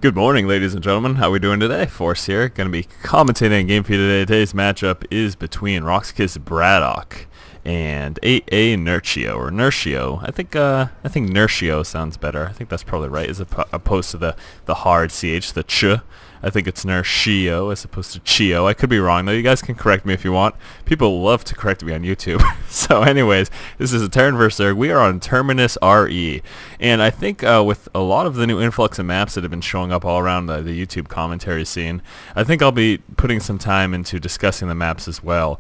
Good morning, ladies and gentlemen. How are we doing today? Force here. Going to be commentating a game for you today. Today's matchup is between Roxkiss Braddock and AA Nertio, or Nertio. I think Nertio sounds better. I think that's probably right, as opposed to the hard ch, the ch. I think it's Nertio as opposed to Chio. I could be wrong though. You guys can correct me if you want. People love to correct me on YouTube. So anyways, this is a Terran vs. Zerg. We are on Terminus RE. And I think with a lot of the new influx of maps that have been showing up all around the YouTube commentary scene, I think I'll be putting some time into discussing the maps as well.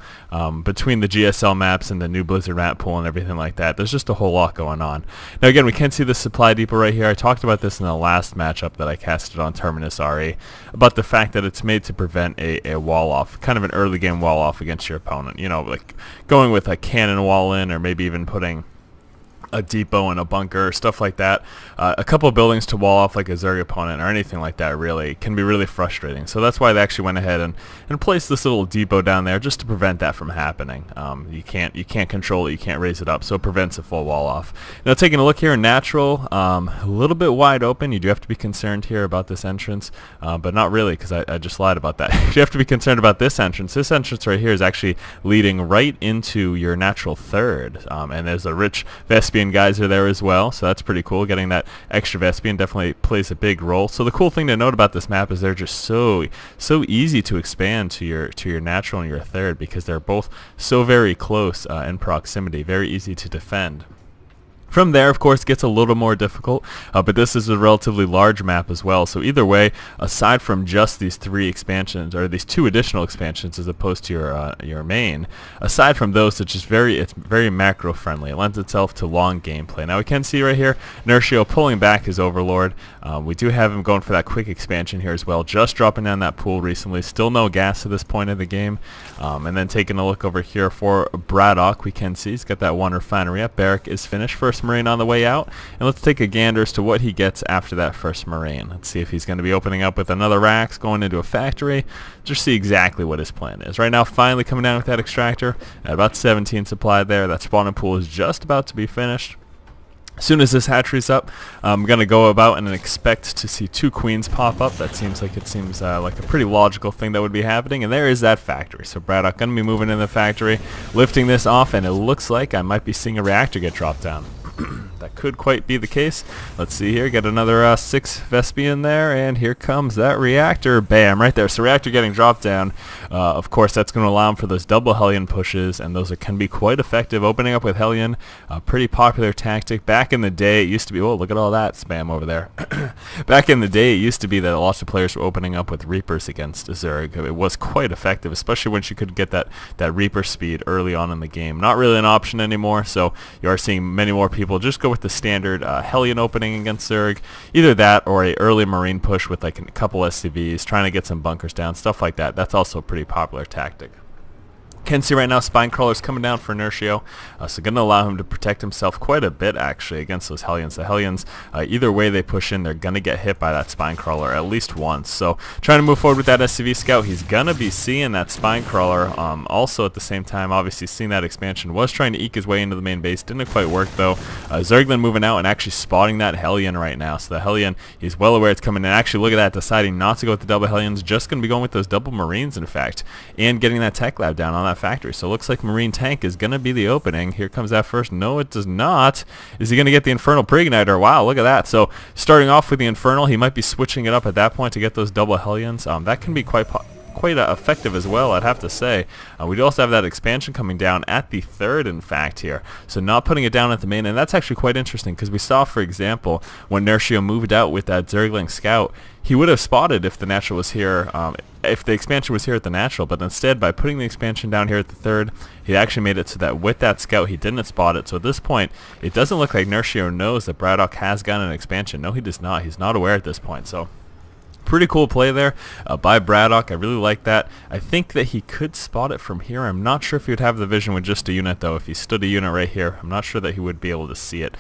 Between the GSL maps and the new Blizzard map pool and everything like that, there's just a whole lot going on. Now again, we can see the supply depot right here. I talked about this in the last matchup that I casted on Terminus RE, about the fact that it's made to prevent a wall off, kind of an early game wall off against your opponent. You know, like going with a cannon wall in, or maybe even putting a depot and a bunker, stuff like that. A couple of buildings to wall off like a Zerg opponent or anything like that really can be really frustrating. So that's why they actually went ahead and placed this little depot down there just to prevent that from happening. You can't control it, you can't raise it up, so it prevents a full wall off. Now taking a look here in natural, a little bit wide open. You do have to be concerned here about this entrance, but not really, because I just lied about that. You have to be concerned about this entrance. This entrance right here is actually leading right into your natural third, and there's a rich Vespian geyser there as well, so that's pretty cool. Getting that extra Vespian definitely plays a big role. So the cool thing to note about this map is they're just so easy to expand to your natural and your third, because they're both so very close in proximity, very easy to defend. From there, of course, it gets a little more difficult, but this is a relatively large map as well. So either way, aside from just these three expansions, or these two additional expansions as opposed to your main, aside from those, it's very macro friendly. It lends itself to long gameplay. Now we can see right here, Nertio pulling back his Overlord. We do have him going for that quick expansion here as well, just dropping down that pool recently. Still no gas to this point of the game. And then taking a look over here for Braddock, we can see he's got that one refinery up. Barrack is finished. First Marine on the way out, and let's take a gander as to what he gets after that first Marine. Let's see if he's going to be opening up with another Rax, going into a factory. Just see exactly what his plan is. Right now, finally coming down with that extractor at about 17 supply there. That spawning pool is just about to be finished. As soon as this hatchery's up, I'm going to go about and expect to see two queens pop up. That seems like a pretty logical thing that would be happening. And there is that factory. So Braddock going to be moving in the factory, lifting this off, and it looks like I might be seeing a reactor get dropped down. That could quite be the case. Let's see here. Get another 6 Vespian there, and here comes that reactor. Bam, right there. So reactor getting dropped down. Of course, that's going to allow him for those double Hellion pushes, and those can be quite effective. Opening up with Hellion, a pretty popular tactic. Back in the day, it used to be, oh, look at all that spam over there. Back in the day, it used to be that lots of players were opening up with Reapers against Zerg. It was quite effective, especially when you could get that Reaper speed early on in the game. Not really an option anymore, so you are seeing many more people just go with the standard Hellion opening against Zerg. Either that or a early Marine push with like a couple SCVs, trying to get some bunkers down, stuff like that. That's also a pretty popular tactic. Can see right now spine crawlers coming down for Nertio, so going to allow him to protect himself quite a bit actually against those Hellions. The Hellions, either way they push in, they're going to get hit by that spine crawler at least once. So trying to move forward with that SCV scout, he's going to be seeing that spine crawler. Also at the same time, obviously seeing that expansion, was trying to eke his way into the main base. Didn't quite work though. Zerglin moving out and actually spotting that Hellion right now. So the Hellion, he's well aware it's coming in. Actually look at that, deciding not to go with the double Hellions, just going to be going with those double Marines in fact, and getting that tech lab down on that factory. So it looks like Marine tank is going to be the opening. Here comes that first. No, it does not. Is he going to get the Infernal Pre-Igniter? Wow, look at that. So starting off with the Infernal, he might be switching it up at that point to get those double Hellions. That can be quite effective as well, I'd have to say. We do also have that expansion coming down at the third, in fact, here. So not putting it down at the main, and that's actually quite interesting, because we saw, for example, when Nertio moved out with that Zergling scout, he would have spotted if the natural was here, if the expansion was here at the natural, but instead, by putting the expansion down here at the third, he actually made it so that with that scout, he didn't spot it. So at this point, it doesn't look like Nertio knows that Braddock has gotten an expansion. No, he does not. He's not aware at this point. So Pretty cool play there by Braddock. I really like that. I think that he could spot it from here. I'm not sure if he would have the vision with just a unit, though. If he stood a unit right here, I'm not sure that he would be able to see it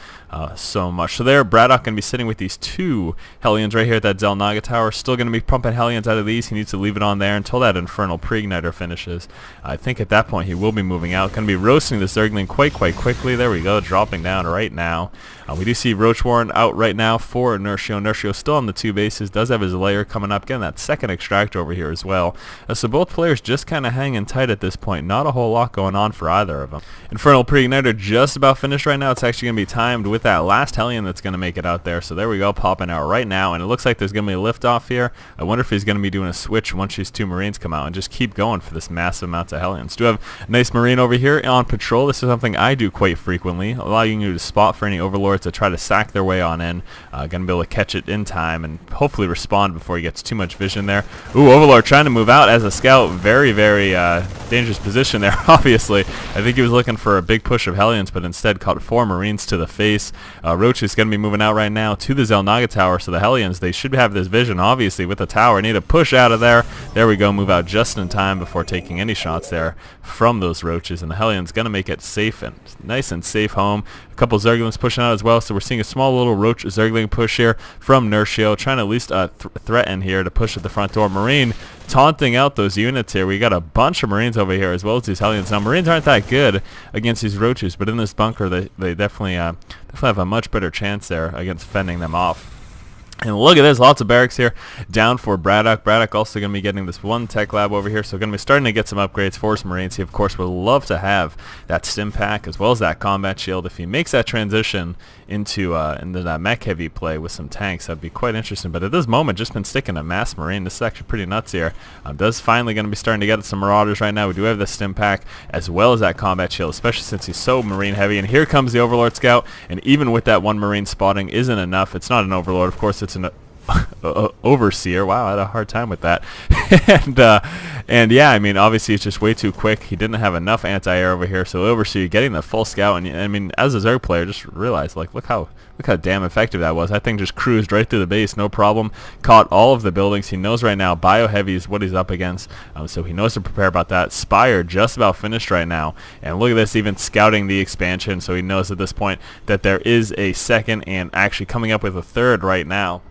so much. So there, Braddock going to be sitting with these 2 Hellions right here at that Zelnaga tower. Still going to be pumping Hellions out of these. He needs to leave it on there until that Infernal Pre-Igniter finishes. I think at that point he will be moving out. Going to be roasting the Zergling quite quickly. There we go, dropping down right now. We do see Roach Warren out right now for Inertio. Inertio still on the 2 bases. Does have his layer coming up. Getting that second extractor over here as well. So both players just kind of hanging tight at this point. Not a whole lot going on for either of them. Infernal Pre-Igniter just about finished right now. It's actually going to be timed with that last Hellion that's going to make it out there. So there we go, popping out right now. And it looks like there's going to be a liftoff here. I wonder if he's going to be doing a switch once these 2 Marines come out and just keep going for this massive amount of Hellions. Do have a nice Marine over here on patrol. This is something I do quite frequently, allowing you to spot for any Overlords to try to sack their way on in. Going to be able to catch it in time and hopefully respond before he gets too much vision there. Ooh, Overlord trying to move out as a scout. Very dangerous position there, obviously. I think he was looking for a big push of Hellions, but instead caught 4 Marines to the face. Roach is going to be moving out right now to the Zelnaga tower, so the Hellions, they should have this vision, obviously, with the tower. Need to push out of there. There we go, move out just in time before taking any shots there from those Roaches, and the Hellions going to make it safe and nice and safe home. A couple Zerglings pushing out as well, so we're seeing a small little Roach Zergling push here from Inertio, trying to at least threaten here to push at the front door. Marine taunting out those units here. We got a bunch of Marines over here as well as these Hellions. Now, Marines aren't that good against these Roaches, but in this bunker, they definitely have a much better chance there against fending them off. And look at this, lots of barracks here down for Braddock. Braddock also going to be getting this 1 tech lab over here, so going to be starting to get some upgrades for his Marines. He, of course, would love to have that stim pack as well as that combat shield. If he makes that transition into that mech heavy play with some tanks, that'd be quite interesting. But at this moment, just been sticking a mass Marine. This is actually pretty nuts here. Does finally going to be starting to get some Marauders right now. We do have the stim pack as well as that combat shield, especially since he's so Marine heavy. And here comes the Overlord Scout, and even with that 1 Marine spotting isn't enough. It's not an Overlord, of course. It's an Overseer. Wow, I had a hard time with that. and yeah, I mean, obviously it's just way too quick. He didn't have enough anti-air over here, so Overseer getting the full scout. And I mean, as a Zerg player, just realize, like, look how damn effective that was. That thing just cruised right through the base, no problem. Caught all of the buildings. He knows right now bio heavy is what he's up against, so he knows to prepare about that. Spire just about finished right now, and look at this, even scouting the expansion, so he knows at this point that there is a second and actually coming up with a third right now.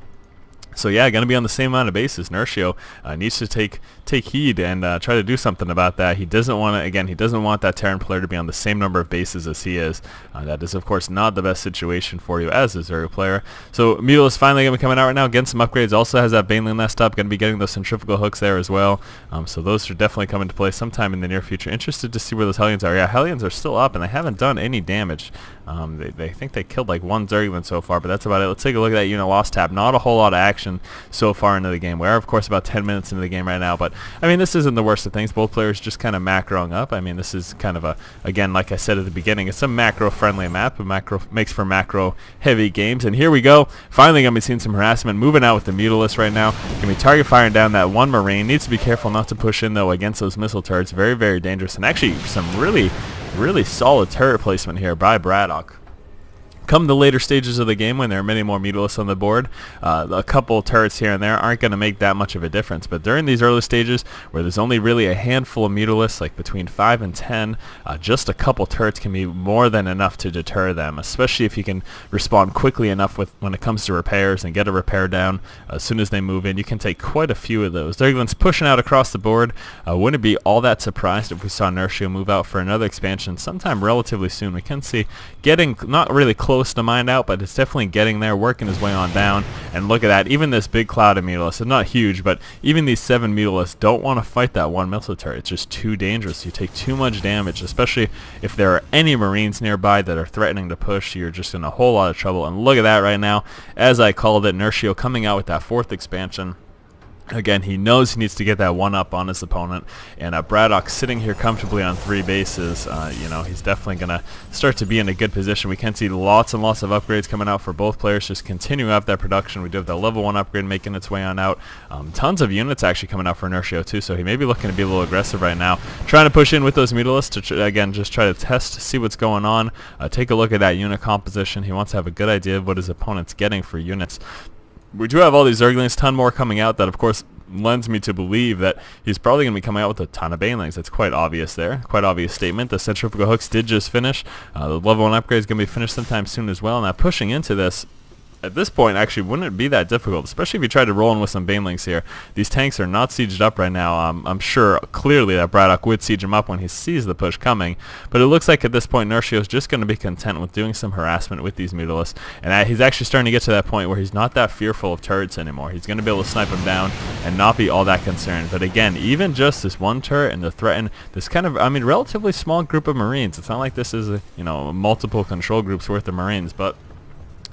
So yeah, going to be on the same amount of bases. Inertio needs to take heed and try to do something about that. He doesn't want to, again, he doesn't want that Terran player to be on the same number of bases as he is. That is, of course, not the best situation for you as a Zerg player. So Mule is finally going to be coming out right now, getting some upgrades. Also has that Baneling nest up, going to be getting those centrifugal hooks there as well. So those are definitely coming to play sometime in the near future. Interested to see where those Hellions are. Yeah, Hellions are still up, and they haven't done any damage. They think they killed like 1 Zergling so far, but that's about it. Let's take a look at that unit loss tab. Not a whole lot of action so far into the game. We are, of course, about 10 minutes into the game right now, but I mean, this isn't the worst of things. Both players just kind of macroing up. I mean, this is kind of a, again, like I said at the beginning, it's a macro-friendly map, but macro makes for macro-heavy games. And here we go. Finally going to be seeing some harassment. Moving out with the Mutalisk right now. Going to be target firing down that 1 Marine. Needs to be careful not to push in, though, against those missile turrets. Very, very dangerous. And actually, some really solid turret placement here by Braddock. Come the later stages of the game, when there are many more Mutalisks on the board, a couple turrets here and there aren't going to make that much of a difference. But during these early stages, where there's only really a handful of Mutalisks, like between 5 and 10, just a couple turrets can be more than enough to deter them, especially if you can respond quickly enough when it comes to repairs and get a repair down as soon as they move in. You can take quite a few of those. Zerglings pushing out across the board. Wouldn't be all that surprised if we saw Inertio move out for another expansion sometime relatively soon. We can see getting not really close to mine out, but it's definitely getting there, working his way on down. And look at that, even this big cloud of Mutalisks, it's not huge, but even these 7 Mutalisks don't want to fight that 1 missile turret. It's just too dangerous. You take too much damage, especially if there are any Marines nearby that are threatening to push. You're just in a whole lot of trouble. And look at that right now, as I called it, Inertio coming out with that 4th expansion. Again, he knows he needs to get that 1-up on his opponent, and Braddock sitting here comfortably on 3 bases. You know, he's definitely going to start to be in a good position. We can see lots and lots of upgrades coming out for both players, just continuing up that production. We do have the level 1 upgrade making its way on out. Tons of units actually coming out for Inertio too, so he may be looking to be a little aggressive right now, trying to push in with those Mutalisks to, again, just try to test, see what's going on. Take a look at that unit composition. He wants to have a good idea of what his opponent's getting for units. we do have all these Zerglings, ton more coming out that, of course, lends me to believe that he's probably going to be coming out with a ton of banelings. That's quite obvious there. Quite obvious statement. The centrifugal hooks did just finish. The level 1 upgrade is going to be finished sometime soon as well. Now pushing into this, at this point, actually, wouldn't it be that difficult, especially if you try to roll in with some banelings here. These tanks are not sieged up right now. I'm sure clearly that Braddock would siege them up when he sees the push coming, but it looks like at this point Nercio is just going to be content with doing some harassment with these Mutalisks, and he's actually starting to get to that point where he's not that fearful of turrets anymore. He's going to be able to snipe them down and not be all that concerned. But again, even just this one turret and to threaten this kind of, relatively small group of Marines. It's not like this is multiple control groups worth of Marines, but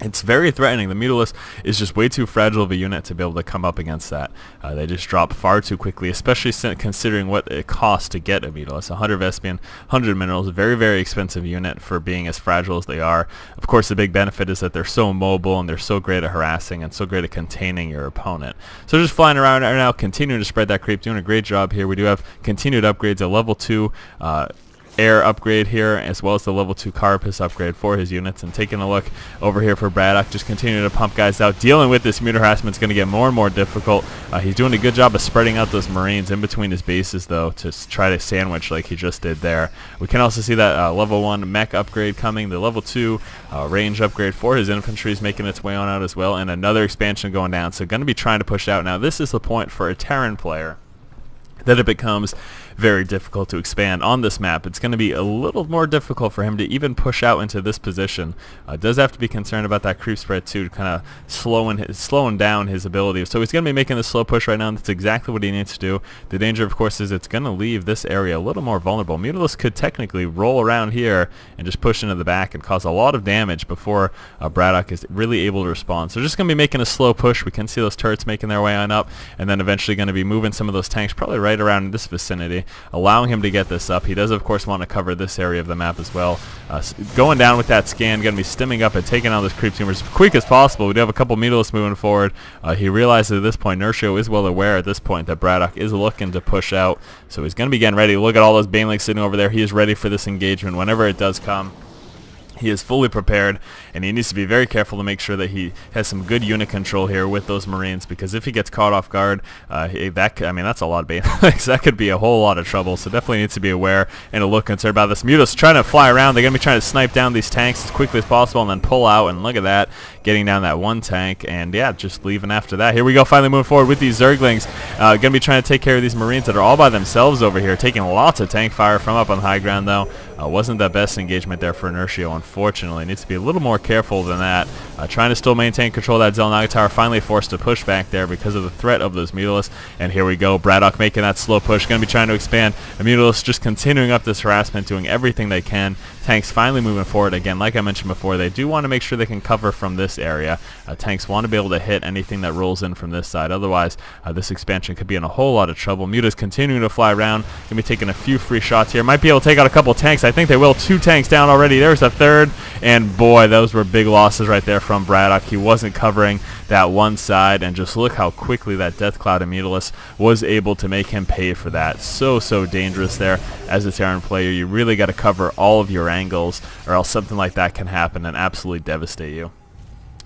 it's very threatening. The Mutalisk is just way too fragile of a unit to be able to come up against that. They just drop far too quickly, especially considering what it costs to get a Mutalisk. 100 Vespian, 100 minerals, a very, very expensive unit for being as fragile as they are. Of course, the big benefit is that they're so mobile and they're so great at harassing and so great at containing your opponent. So just flying around right now, continuing to spread that creep, doing a great job here. We do have continued upgrades, a level 2 air upgrade here, as well as the level 2 carapace upgrade for his units. And taking a look over here for Braddock, just continuing to pump guys out. Dealing with this mutant harassment is going to get more and more difficult. He's doing a good job of spreading out those Marines in between his bases, though, to try to sandwich like he just did there. We can also see that level 1 mech upgrade coming. The level 2 range upgrade for his infantry is making its way on out as well, and another expansion going down. So going to be trying to push out. Now this is the point for a Terran player that it becomes very difficult to expand on this map. It's going to be a little more difficult for him to even push out into this position. Does have to be concerned about that creep spread too, kind of slowing down his ability. So he's going to be making this slow push right now, and that's exactly what he needs to do. The danger, of course, is it's going to leave this area a little more vulnerable. Mutalisk could technically roll around here and just push into the back and cause a lot of damage before Braddock is really able to respond. So just going to be making a slow push. We can see those turrets making their way on up, and then eventually going to be moving some of those tanks probably right around in this vicinity, allowing him to get this up. He does, of course, want to cover this area of the map as well. Going down with that scan, going to be stimming up and taking out those creep tumors as quick as possible. We do have a couple Mutalisks moving forward. He realizes at this point, Nercio is well aware at this point that Braddock is looking to push out, so he's going to be getting ready. Look at all those banelings sitting over there. He is ready for this engagement whenever it does come. He is fully prepared, and he needs to be very careful to make sure that he has some good unit control here with those Marines, because if he gets caught off guard, that's a lot of banelings. That could be a whole lot of trouble, so definitely needs to be aware and a little concerned about this. Mutas trying to fly around. They're going to be trying to snipe down these tanks as quickly as possible and then pull out, and look at that, getting down that one tank, and yeah, just leaving after that. Here we go, finally moving forward with these Zerglings. Going to be trying to take care of these Marines that are all by themselves over here, taking lots of tank fire from up on the high ground, though. Wasn't the best engagement there for Nercio, unfortunately. Needs to be a little more careful than that. Trying to still maintain control of that Zelnaga tower, finally forced to push back there because of the threat of those Mutalisks. And here we go, Braddock making that slow push, going to be trying to expand. The Mutalisks just continuing up this harassment, doing everything they can. Tanks finally moving forward. Again, like I mentioned before, they do want to make sure they can cover from this area. Tanks want to be able to hit anything that rolls in from this side. Otherwise, this expansion could be in a whole lot of trouble. Mutas continuing to fly around. Going to be taking a few free shots here. Might be able to take out a couple tanks. I think they will. 2 tanks down already. There's a third. And boy, those were big losses right there from Braddock. He wasn't covering that one side, and just look how quickly that Death Cloud of Mutalisks was able to make him pay for that. So dangerous there as a Terran player. You really got to cover all of your angles, or else something like that can happen and absolutely devastate you.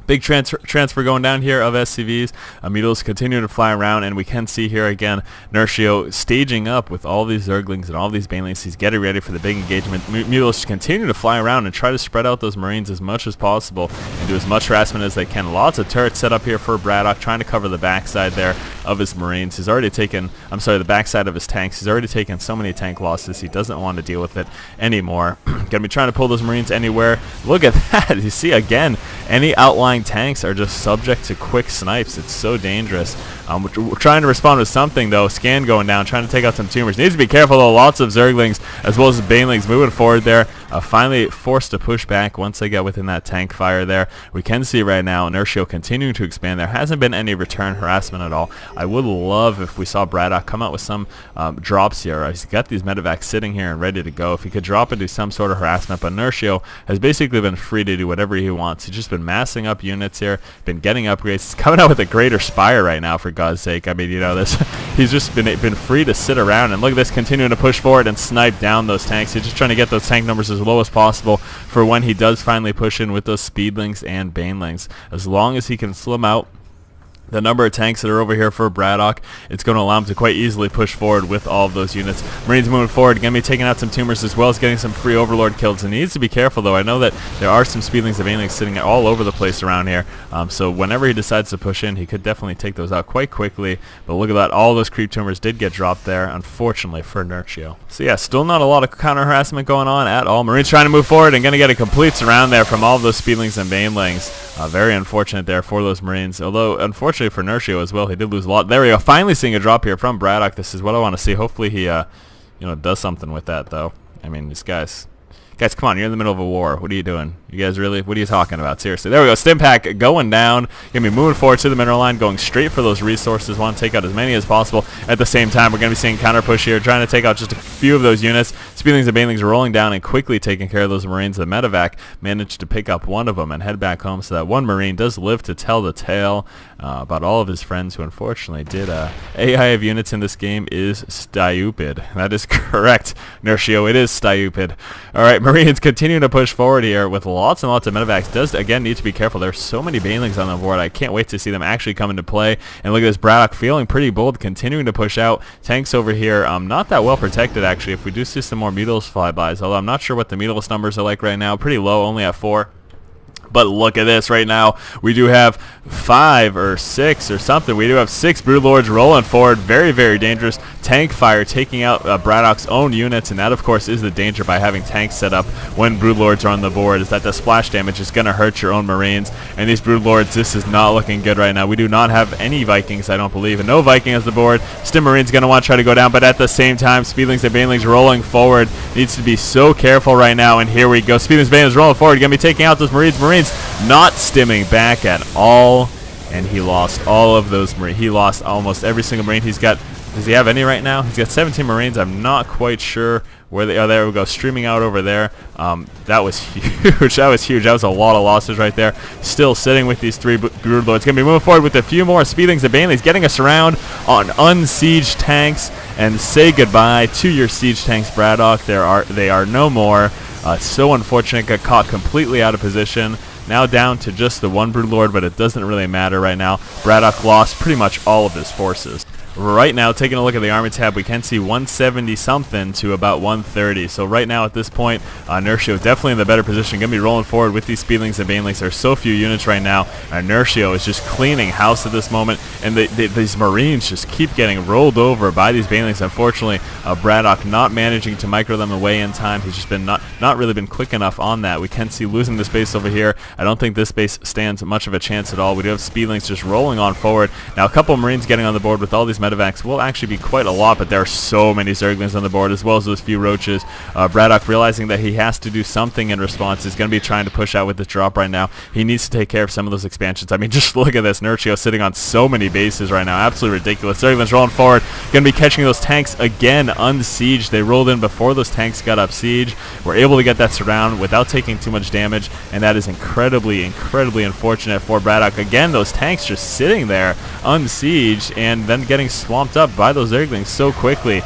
Big transfer going down here of SCVs. Mutalisks continuing to fly around, and we can see here again Nercio staging up with all these Zerglings and all these banelings. He's getting ready for the big engagement. Mutalisks continue to fly around and try to spread out those Marines as much as possible and do as much harassment as they can. Lots of turrets set up here for Braddock, trying to cover the backside there of his Marines. He's already taken, the backside of his tanks. He's already taken so many tank losses. He doesn't want to deal with it anymore. Gonna be trying to pull those Marines anywhere. Look at that. You see again, any outlying tanks are just subject to quick snipes. It's so dangerous. We're trying to respond with something, though. Scan going down, trying to take out some tumors. Needs to be careful, though. Lots of Zerglings as well as banelings moving forward there. Finally forced to push back once they got within that tank fire there. We can see right now Nercio continuing to expand. There hasn't been any return harassment at all. I would love if we saw Braddock come out with some drops here. He's got these medevacs sitting here and ready to go. If he could drop and do some sort of harassment, but Nercio has basically been free to do whatever he wants. He's just been massing up units here, been getting upgrades. He's coming out with a greater Spire right now, for God's sake. I mean, this. He's just been free to sit around, and look at this, continuing to push forward and snipe down those tanks. He's just trying to get those tank numbers as low as possible for when he does finally push in with those speedlings and banelings. As long as he can slow them out the number of tanks that are over here for Braddock, it's going to allow him to quite easily push forward with all of those units. Marines moving forward, going to be taking out some tumors as well as getting some free Overlord kills. And he needs to be careful, though. I know that there are some Speedlings of Banelings sitting all over the place around here. So whenever he decides to push in, he could definitely take those out quite quickly. But look at that. All those creep tumors did get dropped there, unfortunately, for Inertio. So yeah, still not a lot of counter-harassment going on at all. Marines trying to move forward and going to get a complete surround there from all of those Speedlings and Banelings. Very unfortunate there for those Marines. Although, unfortunately for Inertio as well, he did lose a lot. There we go. Finally seeing a drop here from Braddock. This is what I want to see. Hopefully he, does something with that, though. I mean, these guys, come on. You're in the middle of a war. What are you doing? You guys really, what are you talking about? Seriously. There we go. Stimpak going down. Going to be moving forward to the mineral line, going straight for those resources. Want to take out as many as possible. At the same time, we're going to be seeing counter push here, trying to take out just a few of those units. Speedlings and Banelings rolling down and quickly taking care of those Marines. The medevac managed to pick up one of them and head back home, so that one Marine does live to tell the tale about all of his friends who unfortunately did. AI of units in this game is stupid. That is correct, Inertio. It is stupid. All right, Marines continue to push forward here with lots and lots of medevacs. Does again need to be careful. There's so many Banelings on the board. I can't wait to see them actually come into play. And look at this Braddock feeling pretty bold, continuing to push out. Tanks over here, not that well protected actually. If we do see some more Mutals flybys, although I'm not sure what the Mutals numbers are like right now. Pretty low, only at 4. But look at this right now. We do have 5 or 6 or something. We do have 6 Broodlords rolling forward. Very, very dangerous. Tank fire taking out Braddock's own units. And that, of course, is the danger by having tanks set up when Broodlords are on the board, is that the splash damage is going to hurt your own Marines. And these Broodlords, this is not looking good right now. We do not have any Vikings, I don't believe. And no Viking as the board. Stim Marine's going to want to try to go down. But at the same time, Speedlings and Banelings rolling forward. Needs to be so careful right now. And here we go. Speedlings and Banelings rolling forward. Going to be taking out those Marines. Not stimming back at all, and he lost all of those Marines. He lost almost every single Marine he's got. Does he have any right now? He's got 17 Marines. I'm not quite sure where they are. There we go, streaming out over there. That was huge. That was huge. That was a lot of losses right there. Still sitting with these 3 Broodlords. Going to be moving forward with a few more Speedlings and Banelings, getting us around on unsieged tanks, and say goodbye to your siege tanks, Braddock. They are no more. So unfortunate. Got caught completely out of position. Now down to just the 1 Broodlord, but it doesn't really matter right now. Braddock lost pretty much all of his forces. Right now, taking a look at the army tab, we can see 170 something to about 130. So right now at this point, Inertio definitely in the better position. Going to be rolling forward with these Speedlings and Banelings. There's so few units right now. Inertio is just cleaning house at this moment, and these Marines just keep getting rolled over by these Banelings. Unfortunately, Braddock not managing to micro them away in time. He's just been not really been quick enough on that. We can see losing this base over here. I don't think this base stands much of a chance at all. We do have Speedlings just rolling on forward. Now a couple of Marines getting on the board with all these medevacs will actually be quite a lot, but there are so many Zerglings on the board as well as those few Roaches. Braddock realizing that he has to do something in response. He's going to be trying to push out with this drop right now. He needs to take care of some of those expansions. I mean, just look at this. Inertio sitting on so many bases right now. Absolutely ridiculous. Zerglings rolling forward. Going to be catching those tanks again unsieged. They rolled in before those tanks got up siege. We're able to get that surround without taking too much damage, and that is incredibly unfortunate for Braddock. Again, those tanks just sitting there unsieged and then getting swamped up by those Zerglings so quickly.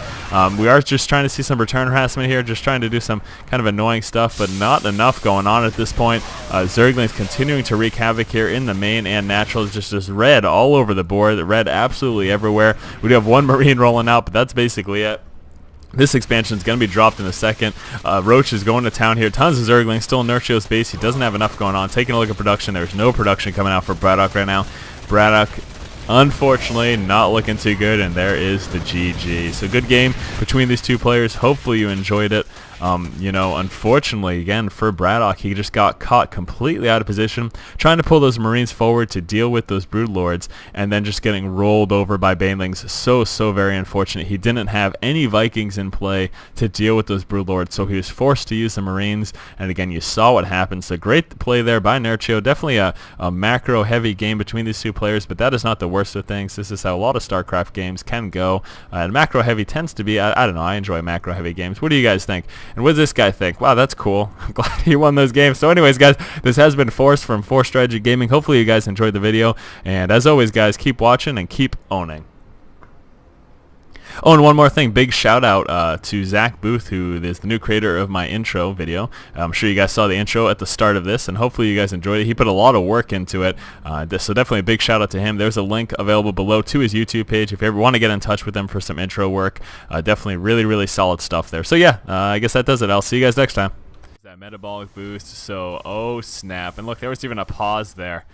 We are just trying to see some return harassment here, just trying to do some kind of annoying stuff, but not enough going on at this point. Zerglings continuing to wreak havoc here in the main and natural. Just red all over the board, red absolutely everywhere. We do have 1 Marine rolling out, but that's basically it. This expansion is going to be dropped in a second. Roach is going to town here. Tons of Zerglings. Still Inertio's base. He doesn't have enough going on. Taking a look at production. There's no production coming out for Braddock right now. Braddock, unfortunately, not looking too good, and there is the GG. So good game between these two players. Hopefully you enjoyed it. Unfortunately, again, for Braddock, he just got caught completely out of position, trying to pull those Marines forward to deal with those Broodlords, and then just getting rolled over by Banelings. So very unfortunate. He didn't have any Vikings in play to deal with those Broodlords, so he was forced to use the Marines, and again, you saw what happened. So great play there by Inertio. Definitely a macro-heavy game between these two players, but that is not the worst of things. This is how a lot of StarCraft games can go, and macro-heavy tends to be, I don't know, I enjoy macro-heavy games. What do you guys think? And what does this guy think? Wow, that's cool. I'm glad he won those games. So anyways, guys, this has been Force from Force Strategy Gaming. Hopefully you guys enjoyed the video. And as always, guys, keep watching and keep owning. Oh, and one more thing. Big shout out to Zach Booth, who is the new creator of my intro video. I'm sure you guys saw the intro at the start of this, and hopefully you guys enjoyed it. He put a lot of work into it, so definitely a big shout out to him. There's a link available below to his YouTube page if you ever want to get in touch with him for some intro work. Definitely really, really solid stuff there. So yeah, I guess that does it. I'll see you guys next time. That metabolic boost, so oh snap. And look, there was even a pause there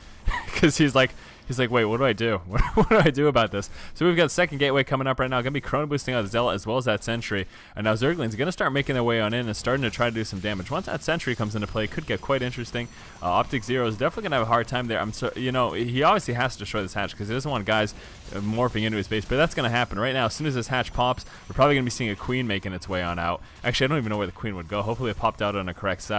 because he's like, wait, what do I do? What do I do about this? So we've got second gateway coming up right now. Going to be chrono boosting out Zealot as well as that Sentry. And now Zergling's going to start making their way on in and starting to try to do some damage. Once that Sentry comes into play, it could get quite interesting. Optic Zero is definitely going to have a hard time there. You know, he obviously has to destroy this hatch because he doesn't want guys morphing into his base. But that's going to happen right now. As soon as this hatch pops, we're probably going to be seeing a Queen making its way on out. Actually, I don't even know where the Queen would go. Hopefully it popped out on a correct side.